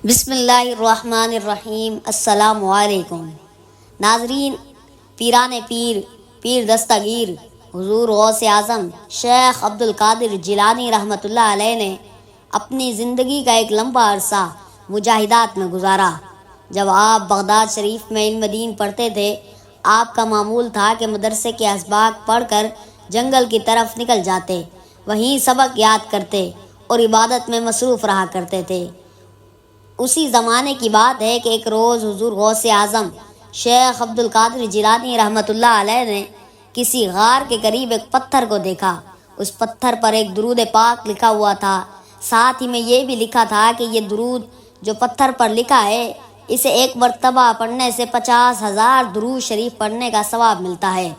بسم اللہ الرحمن الرحیم۔ السلام علیکم ناظرین، پیران پیر دستگیر حضور غوث اعظم شیخ عبد القادر جیلانی رحمۃ اللہ علیہ نے اپنی زندگی کا ایک لمبا عرصہ مجاہدات میں گزارا۔ جب آپ بغداد شریف میں علم دین پڑھتے تھے، آپ کا معمول تھا کہ مدرسے کے اسباق پڑھ کر جنگل کی طرف نکل جاتے، وہیں سبق یاد کرتے اور عبادت میں مصروف رہا کرتے تھے۔ اسی زمانے کی بات ہے کہ ایک روز حضور غوث اعظم شیخ عبد القادر جیلانی رحمۃ اللہ علیہ نے کسی غار کے قریب ایک پتھر کو دیکھا۔ اس پتھر پر ایک درود پاک لکھا ہوا تھا، ساتھ ہی میں یہ بھی لکھا تھا کہ یہ درود جو پتھر پر لکھا ہے، اسے ایک مرتبہ پڑھنے سے 50,000 درود شریف پڑھنے کا ثواب ملتا ہے۔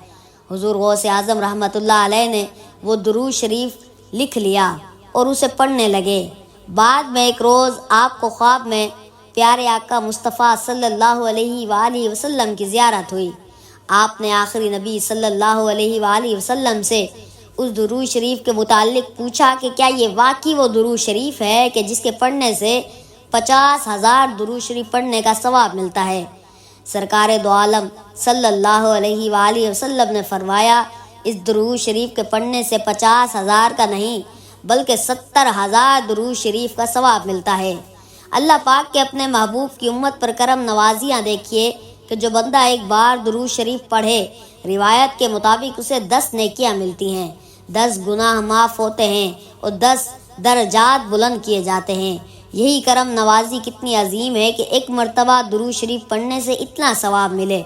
حضور غوث اعظم رحمۃ اللہ علیہ نے وہ درود شریف لکھ لیا اور اسے پڑھنے لگے۔ بعد میں ایک روز آپ کو خواب میں پیارے آقا مصطفیٰ صلی اللہ علیہ وآلہ وسلم کی زیارت ہوئی۔ آپ نے آخری نبی صلی اللہ علیہ وآلہ وسلم سے اس درود شریف کے متعلق پوچھا کہ کیا یہ واقعی وہ درود شریف ہے کہ جس کے پڑھنے سے 50,000 درود شریف پڑھنے کا ثواب ملتا ہے؟ سرکار دو عالم صلی اللہ علیہ وآلہ وسلم نے فرمایا، اس درود شریف کے پڑھنے سے 50,000 کا نہیں بلکہ 70,000 درود شریف کا ثواب ملتا ہے۔ اللہ پاک کے اپنے محبوب کی امت پر کرم نوازیاں دیکھیے کہ جو بندہ ایک بار درود شریف پڑھے، روایت کے مطابق اسے 10 نیکیاں ملتی ہیں، 10 گناہ معاف ہوتے ہیں اور 10 درجات بلند کیے جاتے ہیں۔ یہی کرم نوازی کتنی عظیم ہے کہ ایک مرتبہ درود شریف پڑھنے سے اتنا ثواب ملے۔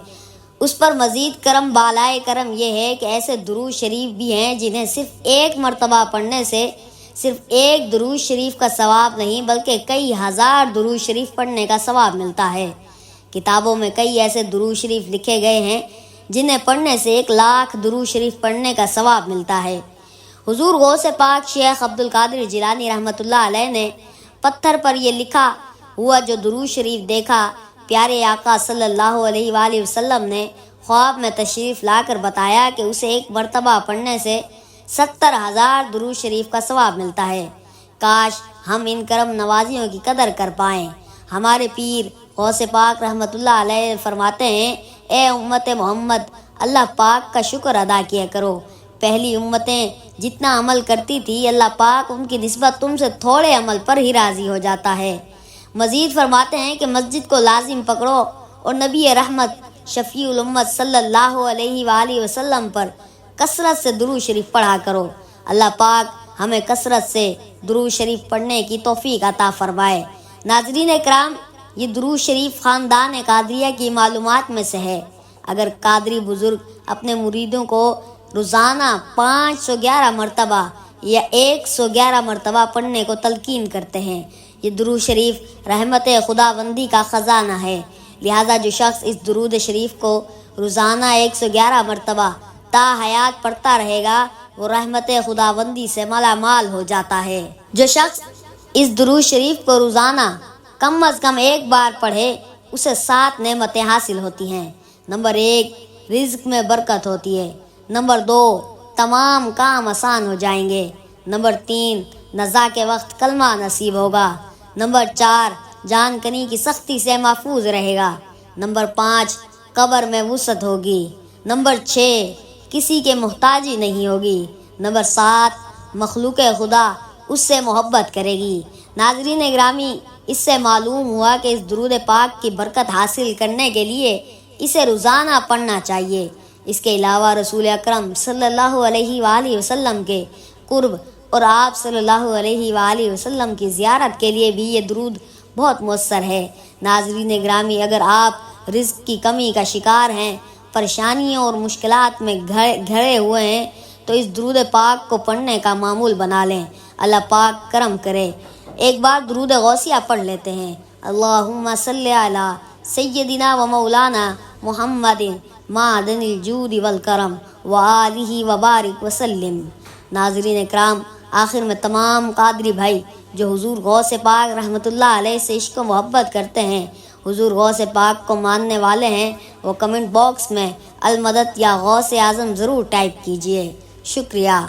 اس پر مزید کرم بالائے کرم یہ ہے کہ ایسے درود شریف بھی ہیں جنہیں صرف ایک مرتبہ پڑھنے سے صرف ایک درود شریف کا ثواب نہیں بلکہ کئی ہزار درود شریف پڑھنے کا ثواب ملتا ہے۔ کتابوں میں کئی ایسے درود شریف لکھے گئے ہیں جنہیں پڑھنے سے 1,00,000 درود شریف پڑھنے کا ثواب ملتا ہے۔ حضور غوث پاک شیخ عبد القادر جیلانی رحمۃ اللہ علیہ نے پتھر پر یہ لکھا ہوا جو درود شریف دیکھا، پیارے آقا صلی اللہ علیہ وآلہ وسلم نے خواب میں تشریف لا کر بتایا کہ اسے ایک مرتبہ پڑھنے سے 70,000 درود شریف کا ثواب ملتا ہے۔ کاش ہم ان کرم نوازیوں کی قدر کر پائیں۔ ہمارے پیر غوث پاک رحمۃ اللہ علیہ فرماتے ہیں، اے امت محمد، اللہ پاک کا شکر ادا کیا کرو۔ پہلی امتیں جتنا عمل کرتی تھی، اللہ پاک ان کی نسبت تم سے تھوڑے عمل پر ہی راضی ہو جاتا ہے۔ مزید فرماتے ہیں کہ مسجد کو لازم پکڑو اور نبی رحمت شفیع الامت صلی اللہ علیہ وآلہ وسلم پر کثرت سے درود شریف پڑھا کرو۔ اللہ پاک ہمیں کثرت سے درود شریف پڑھنے کی توفیق عطا فرمائے۔ ناظرین اکرام، یہ درود شریف خاندان قادریہ کی معلومات میں سے ہے۔ اگر قادری بزرگ اپنے مریدوں کو روزانہ 511 مرتبہ یا 111 مرتبہ پڑھنے کو تلقین کرتے ہیں، یہ درود شریف رحمت خداوندی کا خزانہ ہے۔ لہذا جو شخص اس درود شریف کو روزانہ 111 مرتبہ تا حیات پڑھتا رہے گا، وہ رحمت خداوندی سے مالا مال ہو جاتا ہے۔ جو شخص اس درود شریف کو روزانہ کم از کم ایک بار پڑھے، اسے 7 نعمتیں حاصل ہوتی ہیں۔ نمبر 1، رزق میں برکت ہوتی ہے۔ نمبر 2، تمام کام آسان ہو جائیں گے۔ نمبر 3، نزا کے وقت کلمہ نصیب ہوگا۔ نمبر 4، جان کنی کی سختی سے محفوظ رہے گا۔ نمبر 5، قبر میں وسعت ہوگی۔ نمبر 6، کسی کے محتاجی نہیں ہوگی۔ نمبر 7، مخلوق خدا اس سے محبت کرے گی۔ ناظرین گرامی، اس سے معلوم ہوا کہ اس درود پاک کی برکت حاصل کرنے کے لیے اسے روزانہ پڑھنا چاہیے۔ اس کے علاوہ رسول اکرم صلی اللہ علیہ وآلہ وسلم کے قرب اور آپ صلی اللہ علیہ وآلہ وسلم کی زیارت کے لیے بھی یہ درود بہت مؤثر ہے۔ ناظرین گرامی، اگر آپ رزق کی کمی کا شکار ہیں، پریشانیوں اور مشکلات میں گھرے ہوئے ہیں، تو اس درود پاک کو پڑھنے کا معمول بنا لیں۔ اللہ پاک کرم کرے۔ ایک بار درود غوثیہ پڑھ لیتے ہیں۔ اللہم صلی علی سیدنا و مولانا محمد معدن الجود والکرم وآلہ وبارک وسلم۔ ناظرین اکرام، آخر میں تمام قادری بھائی جو حضور غوث پاک رحمۃ اللہ علیہ سے عشق و محبت کرتے ہیں، حضور غوث پاک کو ماننے والے ہیں، وہ کمنٹ باکس میں المدد یا غوث اعظم ضرور ٹائپ کیجئے۔ شکریہ۔